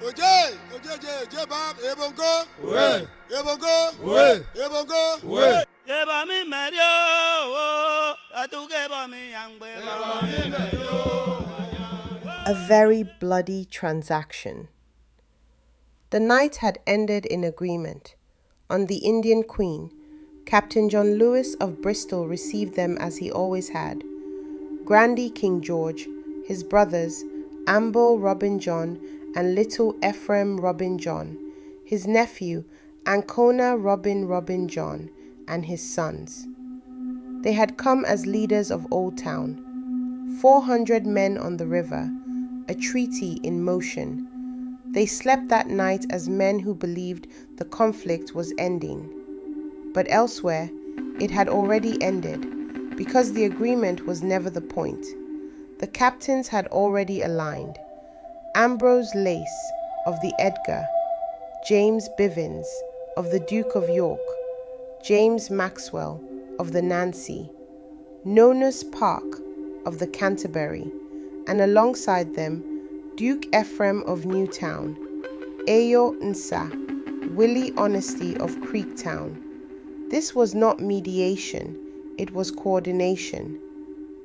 Oje, oje, bab, ebongo. Ouais. Ebongo. Ouais. Ebongo. Ouais. Yeba mi medio, atuke mi yangbe. A very bloody transaction. The night had ended in agreement. On the Indian Queen, Captain John Lewis of Bristol received them as he always had. Grandy King George, his brothers, Ambo Robin John and little Ephraim Robin John, his nephew, Ancona Robin John, and his sons. They had come as leaders of Old Town. 400 men on the river, a treaty in motion. They slept that night as men who believed the conflict was ending. But elsewhere, it had already ended, because the agreement was never the point. The captains had already aligned. Ambrose Lace of the Edgar, James Bivins of the Duke of York, James Maxwell of the Nancy, Nonus Park of the Canterbury, and alongside them, Duke Ephraim of Newtown, Ayo Nsa, Willie Honesty of Creektown. This was not mediation, it was coordination.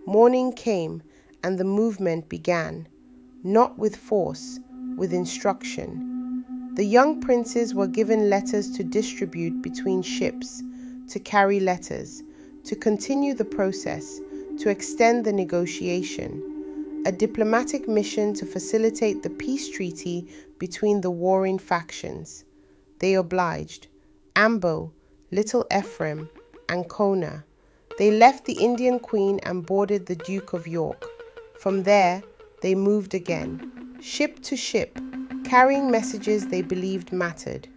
Morning came and the movement began, not with force, with instruction. The young princes were given letters to distribute between ships, to carry letters, to continue the process, to extend the negotiation, a diplomatic mission to facilitate the peace treaty between the warring factions. They obliged. Ambo, little Ephraim, Ancona. They left the Indian Queen and boarded the Duke of York. From there, they moved again, ship to ship, carrying messages they believed mattered.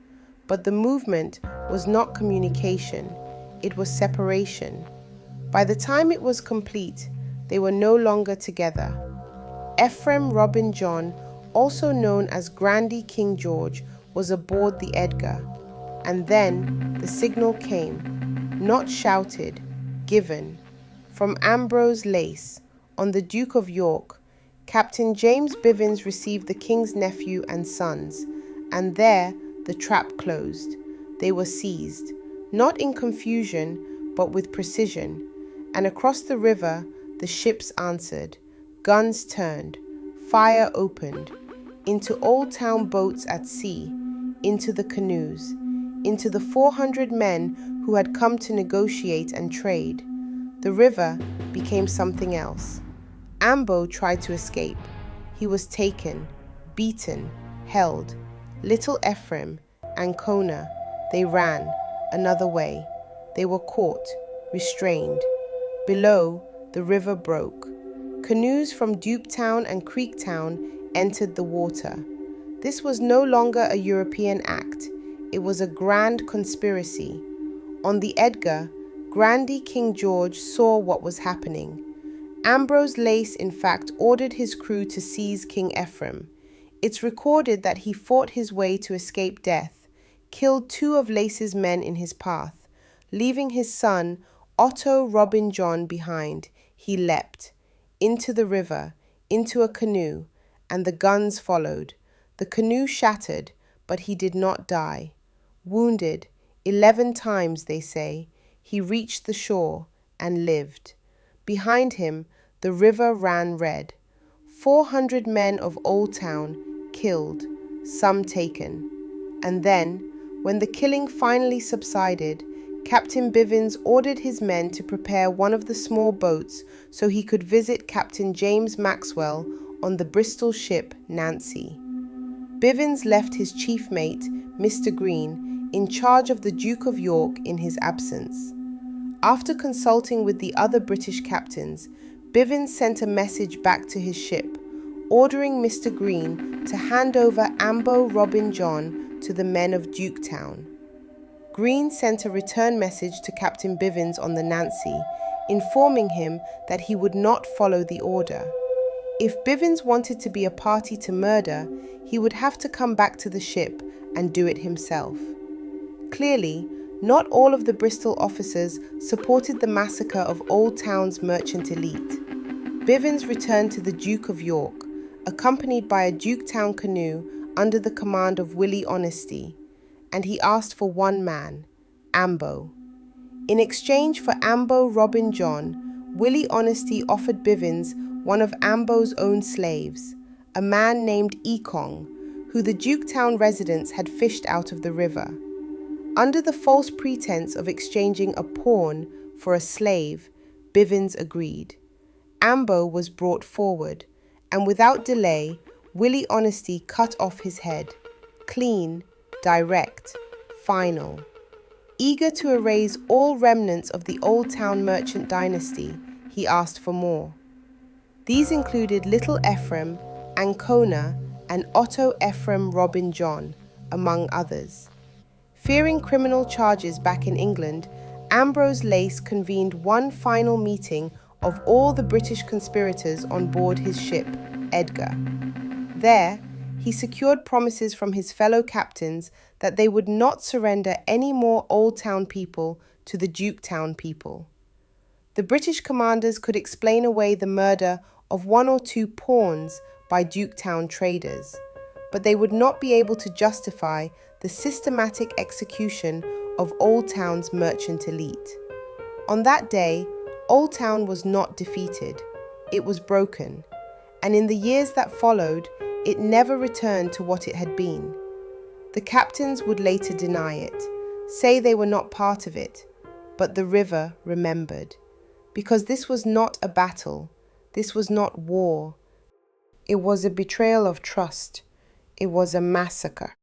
But the movement was not communication, it was separation. By the time it was complete, they were no longer together. Ephraim Robin John, also known as Grandy King George, was aboard the Edgar. And then the signal came, not shouted, given. From Ambrose Lace, on the Duke of York, Captain James Bivins received the king's nephew and sons, and there the trap closed. They were seized, not in confusion, but with precision. And across the river, the ships answered. Guns turned, fire opened, into Old Town boats at sea, into the canoes, into the 400 men who had come to negotiate and trade. The river became something else. Ambo tried to escape. He was taken, beaten, held. Little Ephraim, Ancona, they ran, another way. They were caught, restrained. Below, the river broke. Canoes from Dupetown and Creektown entered the water. This was no longer a European act. It was a grand conspiracy. On the Edgar, Grandy King George saw what was happening. Ambrose Lace, in fact, ordered his crew to seize King Ephraim. It's recorded that he fought his way to escape death, killed 2 of Lace's men in his path. Leaving his son, Otto Robin John, behind, he leapt into the river, into a canoe, and the guns followed. The canoe shattered, but he did not die. Wounded 11 times, they say, he reached the shore and lived. Behind him, the river ran red. 400 men of Old Town killed, some taken. And then, when the killing finally subsided, Captain Bivins ordered his men to prepare one of the small boats so he could visit Captain James Maxwell on the Bristol ship Nancy. Bivins left his chief mate, Mr. Green, in charge of the Duke of York in his absence. After consulting with the other British captains, Bivins sent a message back to his ship, ordering Mr. Green to hand over Ambo Robin John to the men of Duketown. Green sent a return message to Captain Bivins on the Nancy, informing him that he would not follow the order. If Bivins wanted to be a party to murder, he would have to come back to the ship and do it himself. Clearly, not all of the Bristol officers supported the massacre of Old Town's merchant elite. Bivins returned to the Duke of York, accompanied by a Duketown canoe under the command of Willie Honesty, and he asked for one man, Ambo. In exchange for Ambo Robin John, Willie Honesty offered Bivens one of Ambo's own slaves, a man named Ekong, who the Duketown residents had fished out of the river. Under the false pretense of exchanging a pawn for a slave, Bivens agreed. Ambo was brought forward, and without delay, Willie Honesty cut off his head. Clean, direct, final. Eager to erase all remnants of the Old Town merchant dynasty, he asked for more. These included Little Ephraim, Ancona, and Otto Ephraim Robin John, among others. Fearing criminal charges back in England, Ambrose Lace convened one final meeting of all the British conspirators on board his ship, Edgar. There, he secured promises from his fellow captains that they would not surrender any more Old Town people to the Duketown people. The British commanders could explain away the murder of one or two pawns by Duketown traders, but they would not be able to justify the systematic execution of Old Town's merchant elite. On that day, Old Town was not defeated, it was broken, and in the years that followed, it never returned to what it had been. The captains would later deny it, say they were not part of it, but the river remembered. Because this was not a battle, this was not war. It was a betrayal of trust. It was a massacre.